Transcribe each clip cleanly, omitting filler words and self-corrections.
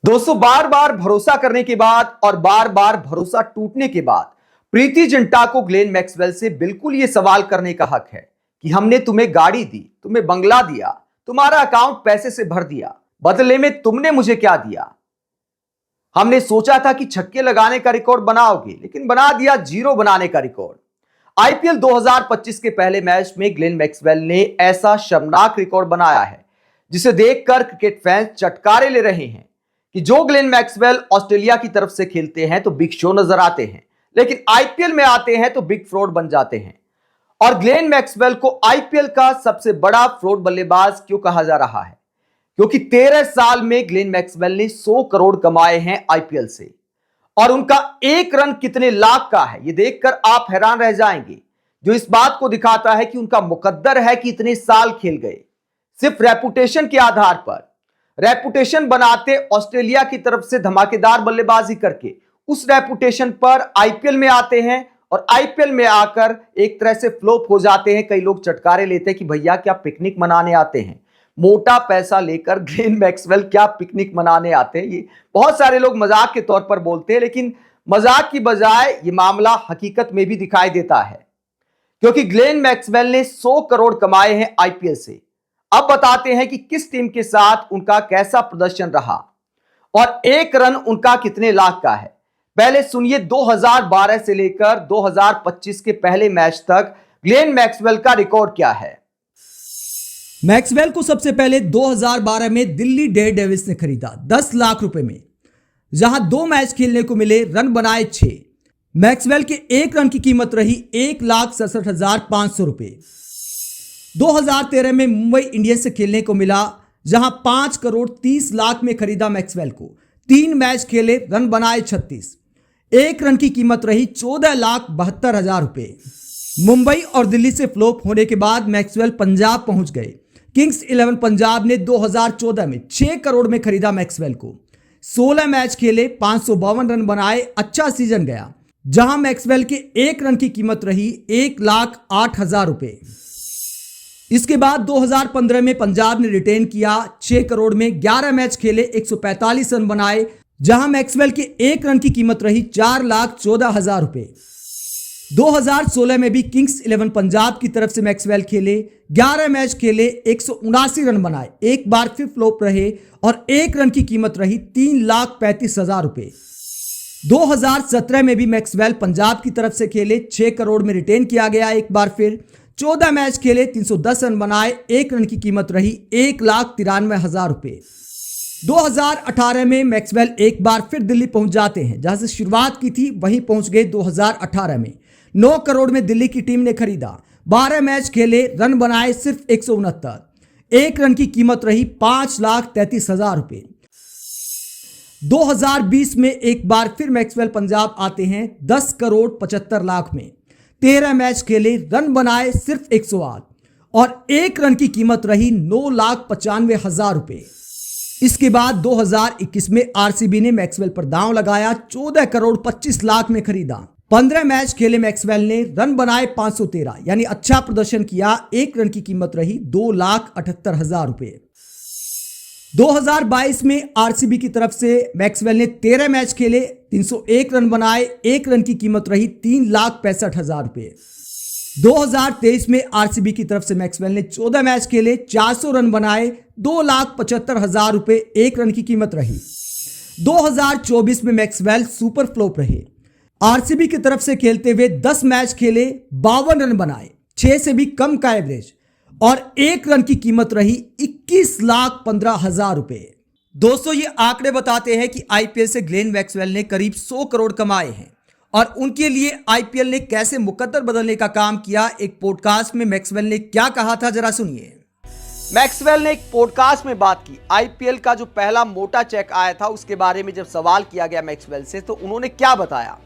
दोस्तों, बार बार भरोसा करने के बाद और बार बार भरोसा टूटने के बाद प्रीति जिंटा को ग्लेन मैक्सवेल से बिल्कुल यह सवाल करने का हक है कि हमने तुम्हें गाड़ी दी, तुम्हें बंगला दिया, तुम्हारा अकाउंट पैसे से भर दिया, बदले में तुमने मुझे क्या दिया। हमने सोचा था कि छक्के लगाने का रिकॉर्ड बनाओगे, लेकिन बना दिया जीरो बनाने का रिकॉर्ड। आईपीएल 2025 के पहले मैच में ग्लेन मैक्सवेल ने ऐसा शर्मनाक रिकॉर्ड बनाया है जिसे देखकर क्रिकेट फैंस चटकारे ले रहे हैं कि जो ग्लेन मैक्सवेल ऑस्ट्रेलिया की तरफ से खेलते हैं तो बिग शो नजर आते हैं, लेकिन आईपीएल में आते हैं तो बिग फ्रॉड बन जाते हैं। और ग्लेन मैक्सवेल को आईपीएल का सबसे बड़ा फ्रॉड बल्लेबाज क्यों कहा जा रहा है? क्योंकि 13 साल में ग्लेन मैक्सवेल ने 100 करोड़ कमाए हैं आईपीएल से, और उनका एक रन कितने लाख का है, यह देखकर आप हैरान रह जाएंगे। जो इस बात को दिखाता है कि उनका मुकद्दर है कि इतने साल खेल गए सिर्फ रेपुटेशन के आधार पर। रेपुटेशन बनाते ऑस्ट्रेलिया की तरफ से धमाकेदार बल्लेबाजी करके उस रेपुटेशन पर आईपीएल में आते हैं और आईपीएल में आकर एक तरह से फ्लॉप हो जाते हैं। कई लोग चटकारे लेते हैं कि भैया क्या पिकनिक मनाने आते हैं, मोटा पैसा लेकर ग्लेन मैक्सवेल क्या पिकनिक मनाने आते हैं। ये बहुत सारे लोग मजाक के तौर पर बोलते हैं, लेकिन मजाक की बजाय ये मामला हकीकत में भी दिखाई देता है, क्योंकि ग्लेन मैक्सवेल ने 100 करोड़ कमाए हैं आईपीएल से। अब बताते हैं कि किस टीम के साथ उनका कैसा प्रदर्शन रहा और एक रन उनका कितने लाख का है। पहले सुनिए 2012 से लेकर 2025 के पहले मैच तक ग्लेन मैक्सवेल का रिकॉर्ड क्या है। मैक्सवेल को सबसे पहले 2012 में दिल्ली डेयरडेविल्स ने खरीदा 10 लाख रुपए में, जहां 2 मैच खेलने को मिले, रन बनाए 6। मैक्सवेल के एक रन की कीमत रही 1,67,500 रुपए। 2013 में मुंबई इंडियंस से खेलने को मिला, जहां 5 करोड़ 30 लाख में खरीदा मैक्सवेल को। 3 मैच खेले, रन बनाए 36। एक रन की कीमत रही 14,72,000 रुपए। मुंबई और दिल्ली से फ्लॉप होने के बाद मैक्सवेल पंजाब पहुंच गए। किंग्स 11 पंजाब ने 2014 में 6 करोड़ में खरीदा मैक्सवेल को। 16 मैच खेले, 552 रन बनाए, अच्छा सीजन गया, जहां मैक्सवेल के एक रन की कीमत रही 1,08,000 रुपए। इसके बाद 2015 में पंजाब ने रिटेन किया, 6 करोड़ में 11 मैच खेले, 145 रन बनाए, जहां मैक्सवेल के एक रन की कीमत रही 4,14,000 रुपए। 2016 में भी किंग्स 11 पंजाब की तरफ से मैक्सवेल खेले, 11 मैच खेले, 179 रन बनाए, एक बार फिर फ्लॉप रहे और एक रन की कीमत रही 3,35,000 रुपए। 2017 में भी मैक्सवेल पंजाब की तरफ से खेले, 6 करोड़ में रिटेन किया गया एक बार फिर, 14 मैच खेले, 310 रन बनाए, एक रन की कीमत रही 1,93,000 रुपए। 2018 में मैक्सवेल एक बार फिर दिल्ली पहुंच जाते हैं, जहां से शुरुआत की थी वहीं पहुंच गए 2018 में। 9 करोड़ में दिल्ली की टीम ने खरीदा, 12 मैच खेले, रन बनाए सिर्फ 169, एक रन की कीमत रही 5,33,000 रुपए। 2020 में एक बार फिर मैक्सवेल पंजाब आते हैं 10 करोड़ 75 लाख में। 13 मैच खेले, रन बनाए सिर्फ 108 और एक रन की कीमत रही 9,95,000 रुपए। इसके बाद 2021 में आरसीबी ने मैक्सवेल पर दांव लगाया, 14 करोड़ 25 लाख में खरीदा। 15 मैच खेले मैक्सवेल ने, रन बनाए 513, यानी अच्छा प्रदर्शन किया, एक रन की कीमत रही 2,78,000 रुपए। 2022 में आरसीबी की तरफ से मैक्सवेल ने 13 मैच खेले, 301 रन बनाए, एक रन की कीमत रही 3,65,000 रुपए। 2023 में आरसीबी की तरफ से मैक्सवेल ने 14 मैच खेले, 400 रन बनाए, 2,75,000 रुपए, एक रन की कीमत रही। 2024 में मैक्सवेल सुपर फ्लॉप रहे। आरसीबी की तरफ से खेलते हुए 10 मैच खेले, 52 रन बनाए, 6 से भी कम का एवरेज, और एक रन की कीमत रही 21,15,000 रुपए। दोस्तों, ये आंकड़े बताते हैं कि आईपीएल से ग्लेन मैक्सवेल ने करीब 100 करोड़ कमाए हैं और उनके लिए आईपीएल ने कैसे मुकद्दर बदलने का काम किया। एक पॉडकास्ट में मैक्सवेल ने क्या कहा था, जरा सुनिए। मैक्सवेल ने एक पॉडकास्ट में बात की। आईपीएल का जो पहला मोटा चेक आया था उसके बारे में जब सवाल किया गया मैक्सवेल से, तो उन्होंने क्या बताया।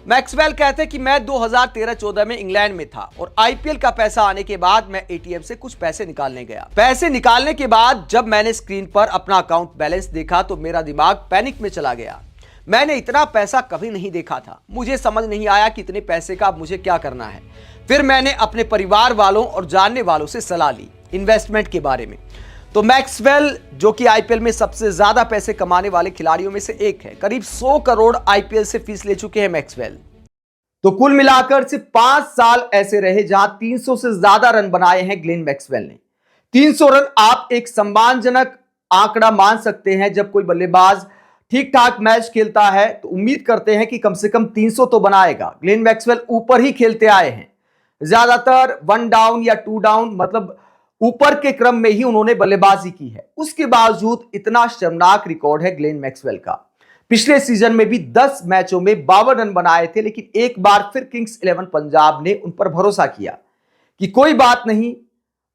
मैक्सवेल कहते कि मैं 2013-14 में इंग्लैंड में था और आईपीएल का पैसा आने के बाद मैं एटीएम से कुछ पैसे निकालने गया। पैसे निकालने के बाद जब मैंने स्क्रीन पर अपना अकाउंट बैलेंस देखा तो मेरा दिमाग पैनिक में चला गया। मैंने इतना पैसा कभी नहीं देखा था, मुझे समझ नहीं आया कि इतने पैसे का अब मुझे क्या करना है। फिर मैंने अपने परिवार वालों और जानने वालों से सलाह ली इन्वेस्टमेंट के बारे में। तो मैक्सवेल जो कि आईपीएल में सबसे ज्यादा पैसे कमाने वाले खिलाड़ियों में से एक है, करीब 100 करोड़ आईपीएल से फीस ले चुके हैं मैक्सवेल। तो कुल मिलाकर सिर्फ 5 साल ऐसे रहे जहां 300 से ज्यादा रन बनाए हैं ग्लेन मैक्सवेल ने। 300 रन आप एक सम्मानजनक आंकड़ा मान सकते हैं। जब कोई बल्लेबाज ठीक ठाक मैच खेलता है तो उम्मीद करते हैं कि कम से कम 300 तो बनाएगा। ग्लेन मैक्सवेल ऊपर ही खेलते आए हैं, ज्यादातर 1 डाउन या 2 डाउन, मतलब ऊपर के क्रम में ही उन्होंने बल्लेबाजी की है। उसके बावजूद इतना शर्मनाक रिकॉर्ड है ग्लेन मैक्सवेल का। पिछले सीजन में भी 10 मैचों में 52 रन बनाए थे, लेकिन एक बार फिर किंग्स 11 पंजाब ने उन पर भरोसा किया कि कोई बात नहीं,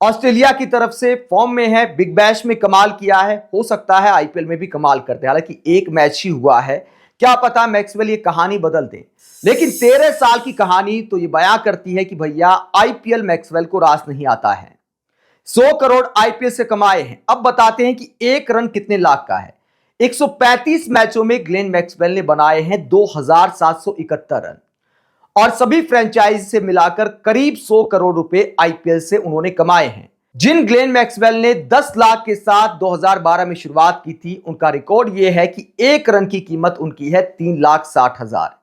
ऑस्ट्रेलिया की तरफ से फॉर्म में है, बिग बैश में कमाल किया है, हो सकता है आईपीएल में भी कमाल करते। हालांकि एक मैच ही हुआ है, क्या पता मैक्सवेल ये कहानी बदल दे। लेकिन 13 साल की कहानी तो ये बयां करती है कि भैया आईपीएल मैक्सवेल को रास नहीं आता है। 100 करोड़ आईपीएल से कमाए हैं। अब बताते हैं कि एक रन कितने लाख का है। 135 मैचों में ग्लेन मैक्सवेल ने बनाए हैं 2771 रन और सभी फ्रेंचाइजी से मिलाकर करीब 100 करोड़ रुपए आईपीएल से उन्होंने कमाए हैं। जिन ग्लेन मैक्सवेल ने 10 लाख के साथ 2012 में शुरुआत की थी, उनका रिकॉर्ड यह है कि एक रन की कीमत उनकी है 3,60,000।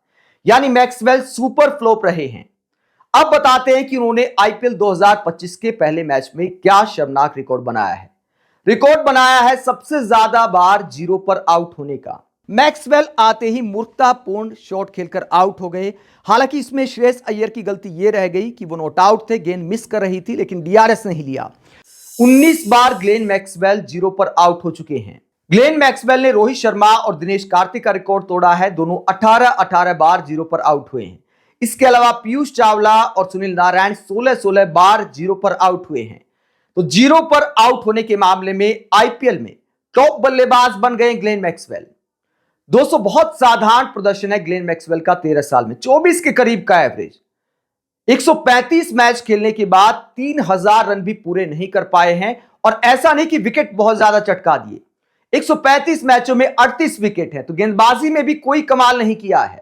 यानी मैक्सवेल सुपर फ्लॉप रहे हैं। अब बताते हैं कि उन्होंने आईपीएल 2025 के पहले मैच में क्या शर्मनाक रिकॉर्ड बनाया है। रिकॉर्ड बनाया है सबसे ज्यादा बार 0 पर आउट होने का। मैक्सवेल आते ही मूर्खतापूर्ण शॉट खेलकर आउट हो गए। हालांकि इसमें श्रेयस अय्यर की गलती यह रह गई कि वो नॉट आउट थे, गेंद मिस कर रही थी, लेकिन डीआरएस नहीं लिया। 19 बार ग्लेन मैक्सवेल 0 पर आउट हो चुके हैं। ग्लेन मैक्सवेल ने रोहित शर्मा और दिनेश कार्तिक का रिकॉर्ड तोड़ा है। दोनों 18-18 बार 0 पर आउट हुए हैं। इसके अलावा पीयूष चावला और सुनील नारायण 16-16 बार 0 पर आउट हुए हैं। तो 0 पर आउट होने के मामले में आईपीएल में टॉप बल्लेबाज बन गए ग्लेन मैक्सवेल। दोस्तों, बहुत साधारण प्रदर्शन है ग्लेन मैक्सवेल का 13 साल में, 24 के करीब का एवरेज। 135 मैच खेलने के बाद 3000 रन भी पूरे नहीं कर पाए हैं, और ऐसा नहीं कि विकेट बहुत ज्यादा चटका दिए। 135 मैचों में 38 विकेट है, तो गेंदबाजी में भी कोई कमाल नहीं किया है।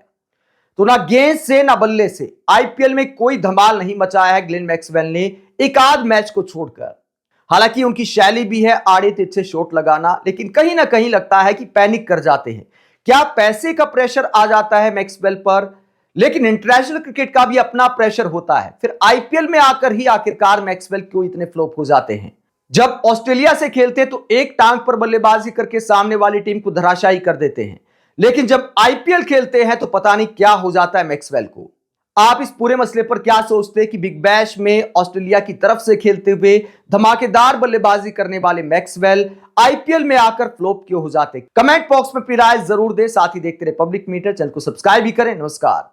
तो ना गेंद से ना बल्ले से आईपीएल में कोई धमाल नहीं मचाया है ग्लेन मैक्सवेल ने, एक आध मैच को छोड़कर। हालांकि उनकी शैली भी है आड़े तिरछे शॉट लगाना, लेकिन कहीं ना कहीं लगता है कि पैनिक कर जाते हैं। क्या पैसे का प्रेशर आ जाता है मैक्सवेल पर, लेकिन इंटरनेशनल क्रिकेट का भी अपना प्रेशर होता है। फिर आईपीएल में आकर ही आखिरकार मैक्सवेल क्यों इतने फ्लॉप हो जाते हैं। जब ऑस्ट्रेलिया से खेलते तो एक टांग पर बल्लेबाजी करके सामने वाली टीम को धराशायी कर देते हैं, लेकिन जब आईपीएल खेलते हैं तो पता नहीं क्या हो जाता है मैक्सवेल को। आप इस पूरे मसले पर क्या सोचते हैं कि बिग बैश में ऑस्ट्रेलिया की तरफ से खेलते हुए धमाकेदार बल्लेबाजी करने वाले मैक्सवेल आईपीएल में आकर फ्लॉप क्यों हो जाते? कमेंट बॉक्स में अपनी राय जरूर दें। साथ ही देखते रहे पब्लिक मीटर, चैनल को सब्सक्राइब भी करें। नमस्कार।